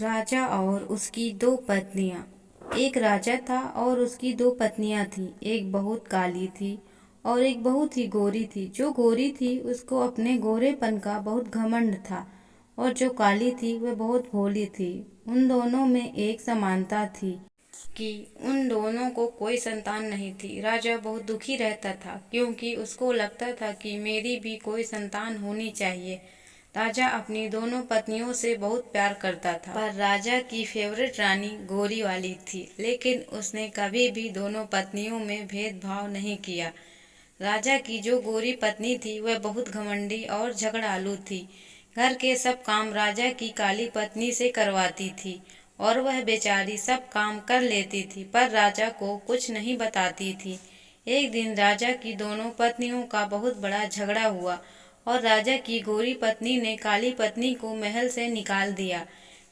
राजा और उसकी दो पत्नियां। एक राजा था और उसकी दो पत्नियां थीं। एक बहुत काली थी और एक बहुत ही गोरी थी। जो गोरी थी उसको अपने गोरेपन का बहुत घमंड था और जो काली थी वह बहुत भोली थी। उन दोनों में एक समानता थी कि उन दोनों को कोई संतान नहीं थी। राजा बहुत दुखी रहता था क्योंकि उसको लगता था कि मेरी भी कोई संतान होनी चाहिए। राजा अपनी दोनों पत्नियों से बहुत प्यार करता था, पर राजा की फेवरेट रानी गोरी वाली थी, लेकिन उसने कभी भी दोनों पत्नियों में भेदभाव नहीं किया। राजा की जो गोरी पत्नी थी वह बहुत घमंडी और झगड़ालू थी। घर के सब काम राजा की काली पत्नी से करवाती थी और वह बेचारी सब काम कर लेती थी, पर राजा को कुछ नहीं बताती थी। एक दिन राजा की दोनों पत्नियों का बहुत बड़ा झगड़ा हुआ और राजा की गोरी पत्नी ने काली पत्नी को महल से निकाल दिया।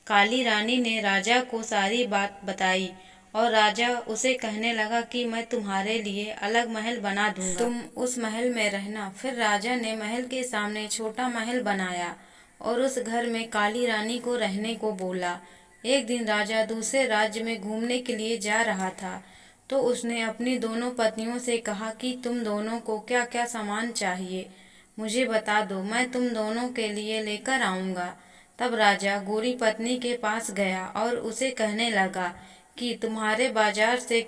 काली रानी ने राजा को सारी बात बताई और राजा उसे कहने लगा कि मैं तुम्हारे लिए अलग महल बना दूंगा, तुम उस महल में रहना। फिर राजा ने महल के सामने छोटा महल बनाया और उस घर में काली रानी को रहने को बोला। एक दिन राजा दूसरे राज्य में घूमने के लिए जा रहा था, तो उसने अपनी दोनों पत्नियों से कहा कि तुम दोनों को क्या क्या सामान चाहिए मुझे बता दो, मैं तुम दोनों के लिए लेकर आऊंगा। तब राजा गोरी पत्नी के पास गया और उसे कहने लगा कि तुम्हें बाजार से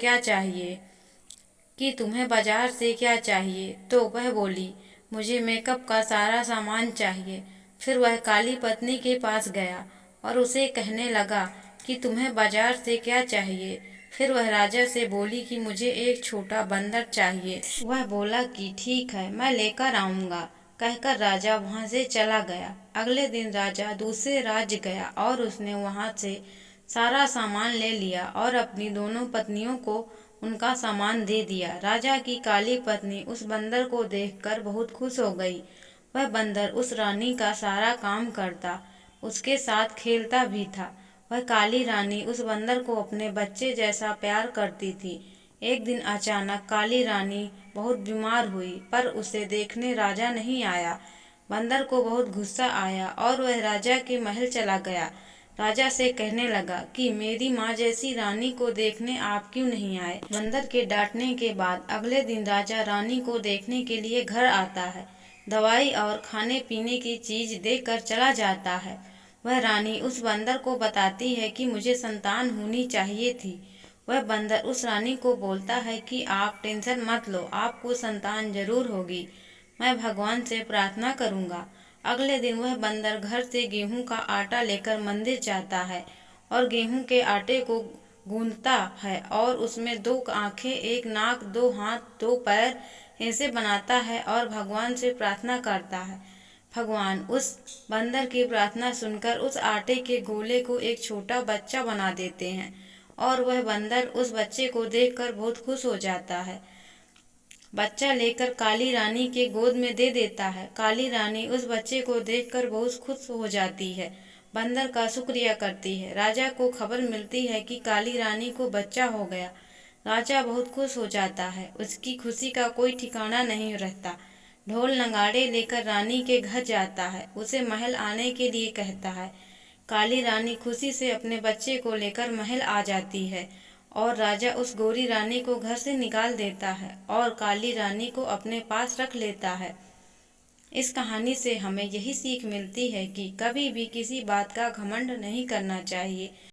क्या चाहिए। तो वह बोली, मुझे मेकअप का सारा सामान चाहिए। फिर वह काली पत्नी के पास गया और उसे कहने लगा कि तुम्हें बाजार से क्या चाहिए। फिर वह राजा से बोली कि मुझे एक छोटा बंदर चाहिए। वह बोला कि ठीक है, मैं लेकर आऊंगा, कहकर राजा वहां से चला गया। अगले दिन राजा दूसरे राज्य गया और उसने वहां से सारा सामान ले लिया और अपनी दोनों पत्नियों को उनका सामान दे दिया। राजा की काली पत्नी उस बंदर को देखकर बहुत खुश हो गई। वह बंदर उस रानी का सारा काम करता, उसके साथ खेलता भी था। वह काली रानी उस बंदर को अपने बच्चे जैसा प्यार करती थी। एक दिन अचानक काली रानी बहुत बीमार हुई, पर उसे देखने राजा नहीं आया। बंदर को बहुत गुस्सा आया और वह राजा के महल चला गया। राजा से कहने लगा कि मेरी माँ जैसी रानी को देखने आप क्यों नहीं आए। बंदर के डांटने के बाद अगले दिन राजा रानी को देखने के लिए घर आता है। दवाई और खाने पीने की चीज देकर चला जाता है। वह रानी उस बंदर को बताती है कि मुझे संतान होनी चाहिए थी। वह बंदर उस रानी को बोलता है कि आप टेंशन मत लो, आपको संतान जरूर होगी, मैं भगवान से प्रार्थना करूंगा। अगले दिन वह बंदर घर से गेहूं का आटा लेकर मंदिर जाता है और गेहूं के आटे को गूंथता है और उसमें दो आंखें, एक नाक, दो हाथ, दो पैर ऐसे बनाता है और भगवान से प्रार्थना करता है। भगवान उस बंदर की प्रार्थना सुनकर उस आटे के गोले को एक छोटा बच्चा बना देते हैं और वह बंदर उस बच्चे को देखकर बहुत खुश हो जाता है। बच्चा लेकर काली रानी के गोद में दे देता है। काली रानी उस बच्चे को देखकर बहुत खुश हो जाती है, बंदर का शुक्रिया करती है। राजा को खबर मिलती है कि काली रानी को बच्चा हो गया। राजा बहुत खुश हो जाता है, उसकी खुशी का कोई ठिकाना नहीं रहता। ढोल नगाड़े लेकर रानी के घर जाता है, उसे महल आने के लिए कहता है। काली रानी खुशी से अपने बच्चे को लेकर महल आ जाती है और राजा उस गोरी रानी को घर से निकाल देता है और काली रानी को अपने पास रख लेता है। इस कहानी से हमें यही सीख मिलती है कि कभी भी किसी बात का घमंड नहीं करना चाहिए।